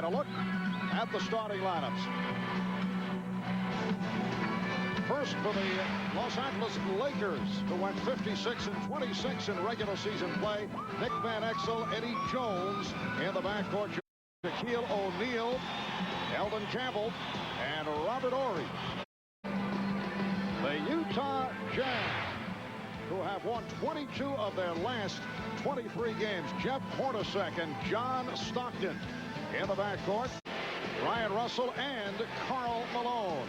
And a look at the starting lineups. First for the Los Angeles Lakers, who went 56-26 in regular season play. Nick Van Exel, Eddie Jones in the backcourt. Shaquille O'Neal, Eldon Campbell, and Robert Horry. The Utah Jazz, who have won 22 of their last 23 games. Jeff Hornacek and John Stockton in the backcourt. Ryan Russell and Karl Malone.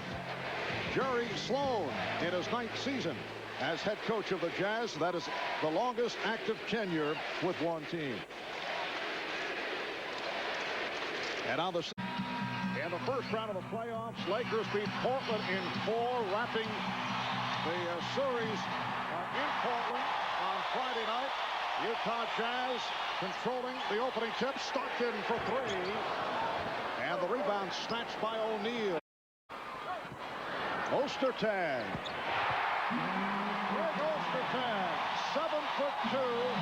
Jerry Sloan in his 9th season as head coach of the Jazz. That is the longest active tenure with one team. And on the in the first round of the playoffs, Lakers beat Portland in 4, wrapping the series in Portland on Friday night. Utah Jazz controlling the opening tip. Stockton for 3, and the rebound snatched by O'Neal. Ostertag. Greg Ostertag, 7'2",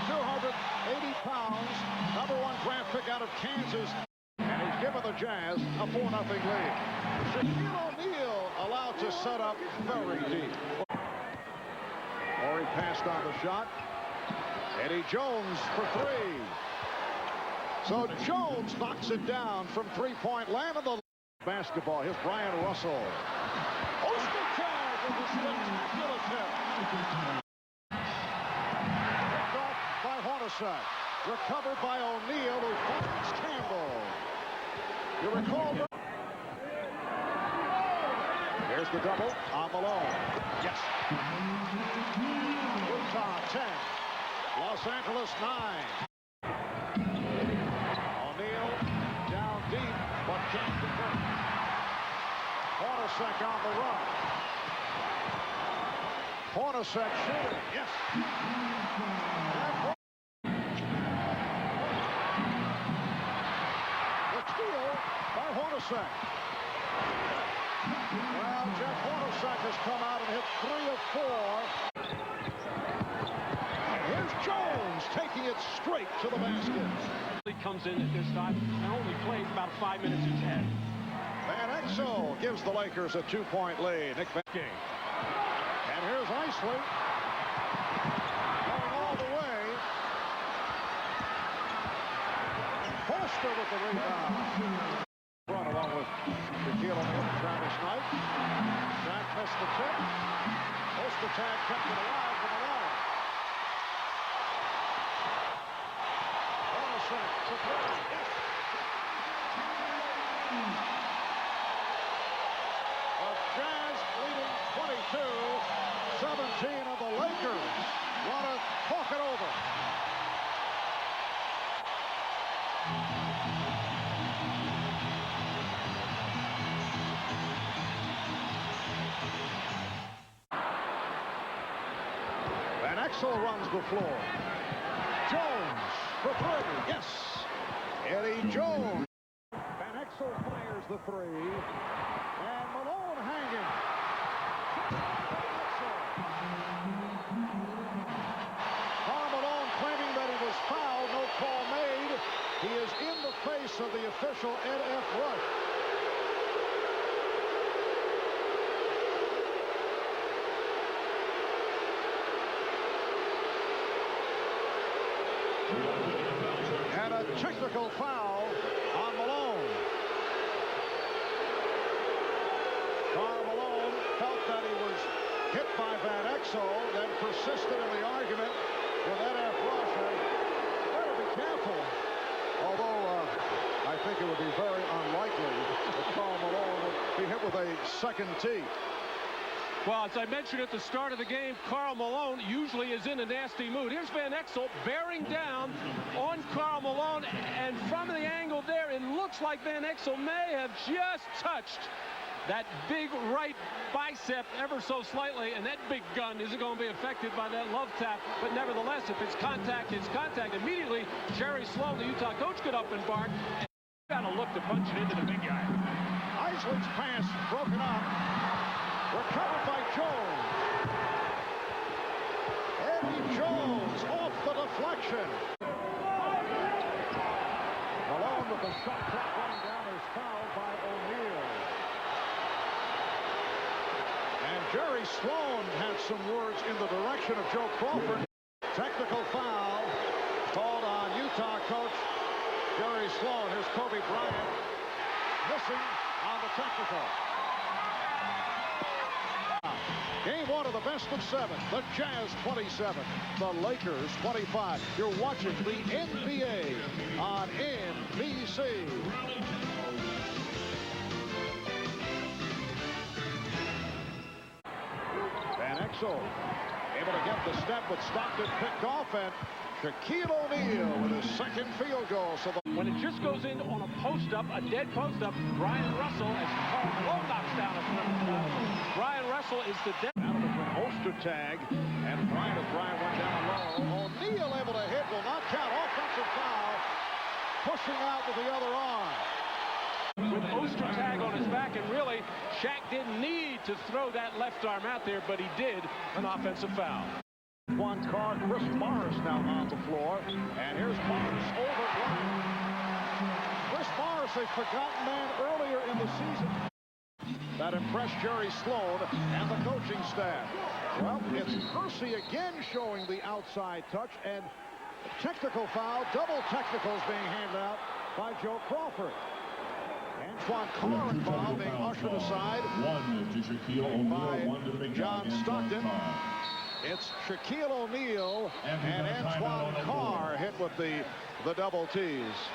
280 pounds, #1 draft pick out of Kansas, and he's given the Jazz a 4-0 lead. Shaquille O'Neal allowed to set up very deep. Horry passed on the shot. Eddie Jones for 3. So Jones knocks it down from three-point land of the basketball. Here's Brian Russell. Ostertag with a spectacular tip. Picked off by Hornacek. Recovered by O'Neal, who finds Campbell. You recall. Here's the double on Malone. Yes. Utah 10. Los Angeles 9. O'Neal down deep, but can't convert. Hornacek on the run. Hornacek shooting. Yes. The steal by Hornacek. Well, Jeff Hornacek has come out and hit 3 of 4. And here's Jones taking it straight to the basket. He comes in at this time and only plays about 5 minutes each half. Van Exel gives the Lakers a 2-point lead. Nick Van Exel. And here's Isley going all the way. Foster with the rebound. Run along with Shaquille O'Neal and Travis Knight. Shaq missed the tip. Ostertag kept it alive from the line. Hornacek to 3. Yes. The Jazz leading 22-17 of the Lakers. Want to talk it over. Van Exel runs the floor. Jones for 3. Yes. Eddie Jones. Van Exel fires the 3. And Malone hanging. Karl Malone claiming that he was fouled. No call made. He is in the face of the official, Ed F. Rush. And a technical foul on Malone. Karl Malone felt that he was hit by Van Exel, then persisted in the argument with Ed F. Rush. Better be careful. Although I think it would be very unlikely that Karl Malone would be hit with a second tee. Well, as I mentioned at the start of the game, Karl Malone usually is in a nasty mood. Here's Van Exel bearing down on Karl Malone, and from the angle there, it looks like Van Exel may have just touched that big right bicep ever so slightly, and that big gun isn't going to be affected by that love tap. But nevertheless, if it's contact, it's contact. Immediately, Jerry Sloan, the Utah coach, got up and barked, and got to look to punch it into the big guy. Isley's pass broken up. Recovered by Jones. Eddie Jones off the deflection. Malone with the shot clock Going down is fouled by O'Neal. And Jerry Sloan had some words in the direction of Joe Crawford. Technical foul called on Utah coach Jerry Sloan. Here's Kobe Bryant missing on the technical. Game one of the best of 7. The Jazz 27. The Lakers 25. You're watching the NBA on NBC. Van Exel able to get the step with Stockton picked off, and Shaquille O'Neal with his second field goal. So when it just goes in on a post-up, a dead post-up, Brian Russell, as Karl Malone knocks down a three. Brian Russell is the dead. Battle between Ostertag and Bryant as Bryant went down low. O'Neal able to hit, will not count. Offensive foul. Pushing out with the other arm. With Ostertag on his back, and really, Shaq didn't need to throw that left arm out there, but he did. An offensive foul. One card, Chris Morris now on the floor, and here's Morris over Bryant. Chris Morris, a forgotten man earlier in the season. That impressed Jerry Sloan and the coaching staff. Well, it's Percy again showing the outside touch, and technical foul, double technicals being handed out by Joe Crawford. Antoine Carr involved, being ushered aside by John Stockton. It's Shaquille O'Neal and Antoine Carr hit with the double T's.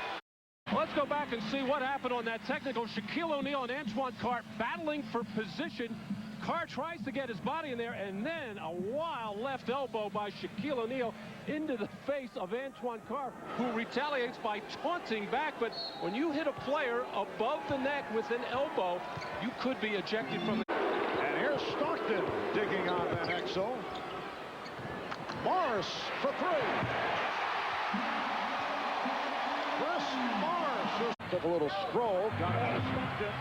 Let's go back and see what happened on that technical. Shaquille O'Neal and Antoine Carr battling for position. Carr tries to get his body in there, and then a wild left elbow by Shaquille O'Neal into the face of Antoine Carr, who retaliates by taunting back. But when you hit a player above the neck with an elbow, you could be ejected from the... And here's Stockton digging on Van Exel. Morris for three. Chris Morris took a little stroll, got it to Stockton.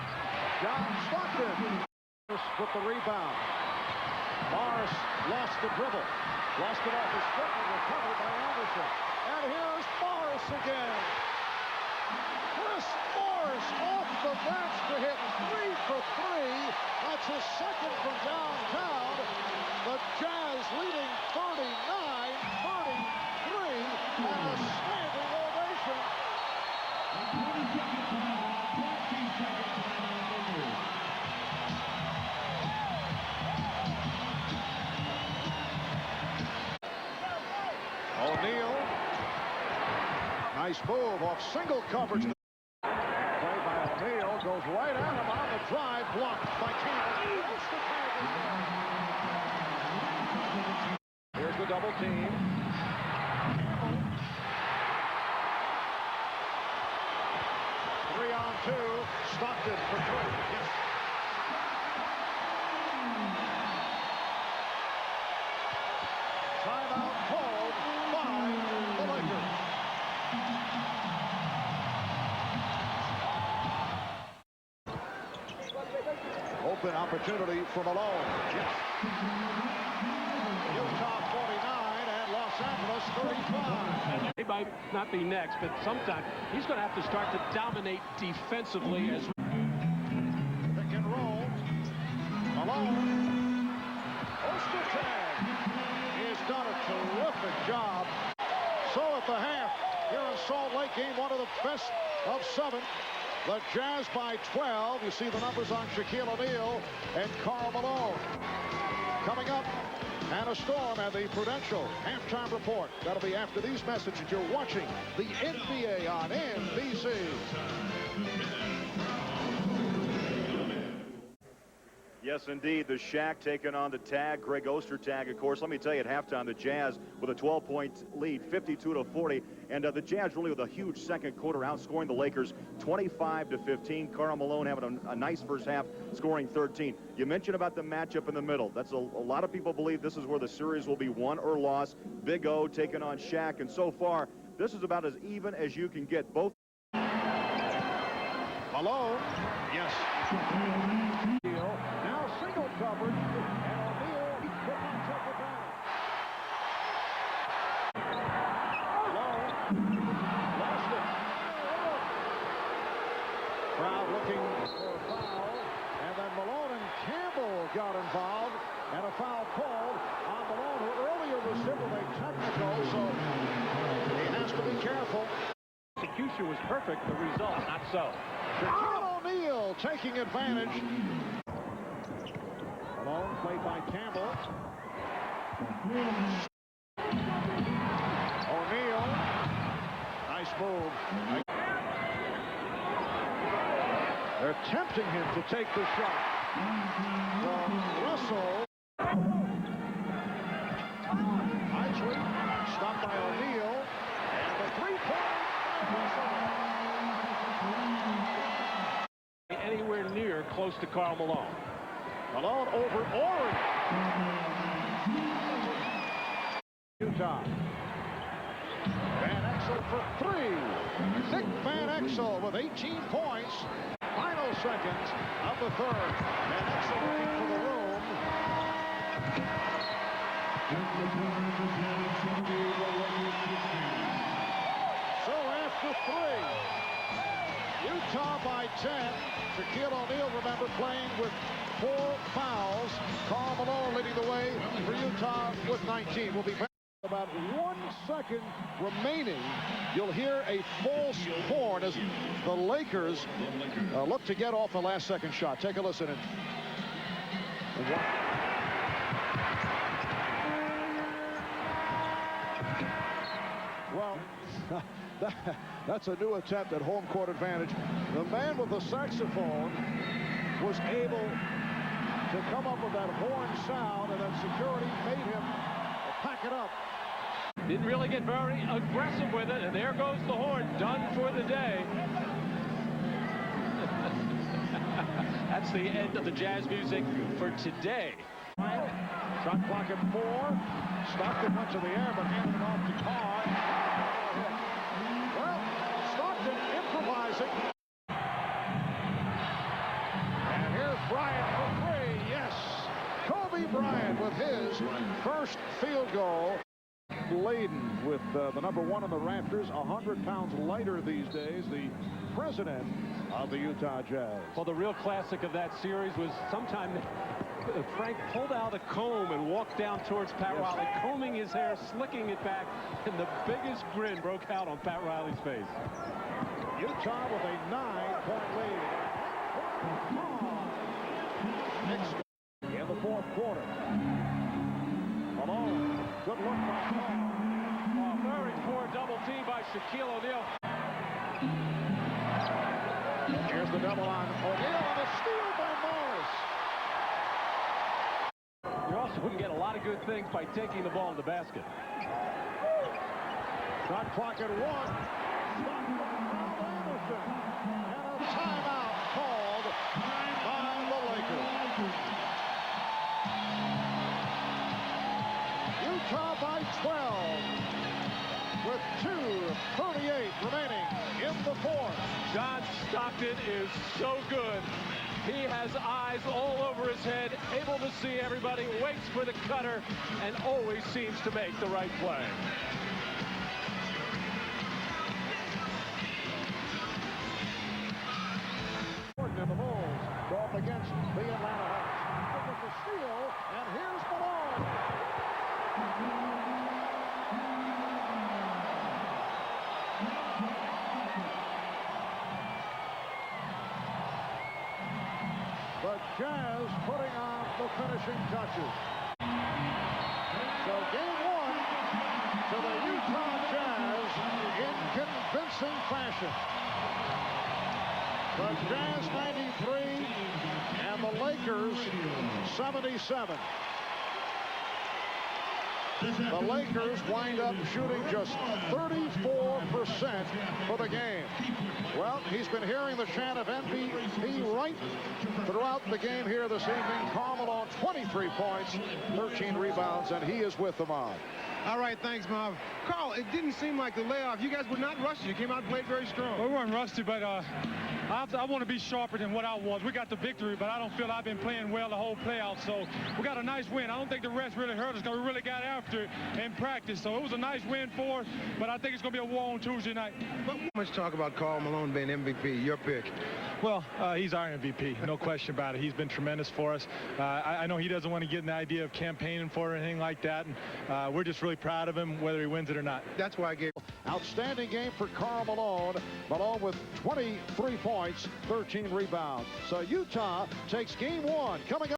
John Stockton with the rebound. Morris lost the dribble. Lost it off his foot and recovered by Anderson. And here's Morris again. Chris Morris off the bench to hit 3 for 3. That's his second from downtown. The Jazz leading 39-33, and a standing ovation. O'Neal, nice move off single coverage. Play by O'Neal, goes right at him on the drive, blocked by Campbell. Here's the double team. 3-on-2. Stockton for 3. Yes. Timeout called by the Lakers. Open opportunity for Malone. Yes. Utah 49 and Los Angeles 35. He might not be next, but sometime he's going to have to start to dominate defensively as pick and roll. Malone. Ostertag. He's done a terrific job. So at the half here in Salt Lake, game one of the best of 7. The Jazz by 12. You see the numbers on Shaquille O'Neal and Karl Malone. Coming up, and a storm at the Prudential halftime report. That'll be after these messages. You're watching the NBA on NBC. Yes, indeed. The Shaq taking on the tag. Greg Ostertag, of course. Let me tell you, at halftime, the Jazz with a 12-point lead, 52-40. And the Jazz really with a huge second quarter, outscoring the Lakers 25-15. Karl Malone having a nice first half, scoring 13. You mentioned about the matchup in the middle. That's a lot of people believe this is where the series will be won or lost. Big O taking on Shaq. And so far, this is about as even as you can get. Both. Malone. Yes. Now single coverage, and O'Neal could not take advantage. Malone lost it. Crowd looking for a foul. And then Malone and Campbell got involved. And a foul called on Malone, who earlier was hit with a technical. So he has to be careful. Execution was perfect. The result, not so. Karl O'Neal taking advantage. Malone played by Campbell. O'Neal. Nice move. They're tempting him to take the shot. Russell. Nicely stopped by O'Neal. And the three-point. Anywhere near close to Karl Malone. Malone over Oren. Utah. Van Exel for three. Nick Van Exel with 18 points. Final seconds of the third. Van Exel looking for the room. So after three, Utah by 10. Shaquille O'Neal, remember, playing with 4 fouls. Karl Malone leading the way for Utah with 19. We'll be back. About 1 second remaining. You'll hear a false horn as the Lakers look to get off the last second shot. Take a listen. Well, that's a new attempt at home court advantage. The man with the saxophone was able to come up with that horn sound, and then security made him pack it up. Didn't really get very aggressive with it, and there goes the horn, done for the day. That's the end of the Jazz music for today. Shot clock at 4. Stockton went to the air, but handed it off to Carr. Well, Stockton improvising. And here's Bryant for 3. Yes, Kobe Bryant with his first field goal. Laden with the number 1 on the rafters, 100 pounds lighter these days, the president of the Utah Jazz. Well, the real classic of that series was sometime Frank pulled out a comb and walked down towards Pat Riley, combing his hair, slicking it back, and the biggest grin broke out on Pat Riley's face. Utah with a 9-point lead. In the fourth quarter. Malone. Good look by Paul. Very poor double team by Shaquille O'Neal. Here's the double on O'Neal and a steal by Morris. You also wouldn't get a lot of good things by taking the ball in the basket. Shot clock at 1. Anderson. And a timeout called by the Lakers. Utah by 12 with 2:38 remaining in the fourth. John Stockton is so good. He has eyes all over his head, able to see everybody, waits for the cutter, and always seems to make the right play. And the Bulls go up against the Atlanta Hawks. With the steal, and here's Malone. The Jazz putting on the finishing touches. So game 1 to the Utah Jazz in convincing fashion. The Jazz 93 and the Lakers 77. The Lakers wind up shooting just 34% for the game. Well, he's been hearing the chant of MVP right throughout the game here this evening. Karl Malone, 23 points, 13 rebounds, and he is with them on. All right, thanks, Marv. Karl, it didn't seem like the layoff. You guys were not rusty. You came out and played very strong. Well, we weren't rusty, but I want to be sharper than what I was. We got the victory, but I don't feel I've been playing well the whole playoff. So we got a nice win. I don't think the rest really hurt us because we really got after it in practice. So it was a nice win for us, but I think it's going to be a war on Tuesday night. But much talk about Karl Malone being MVP, your pick. Well, he's our MVP, no question about it. He's been tremendous for us. I know he doesn't want to get in the idea of campaigning for anything like that, and we're just really proud of him, whether he wins it or not. That's why I gave. Outstanding game for Karl Malone. Malone with 23 points, 13 rebounds. So Utah takes game 1 coming up.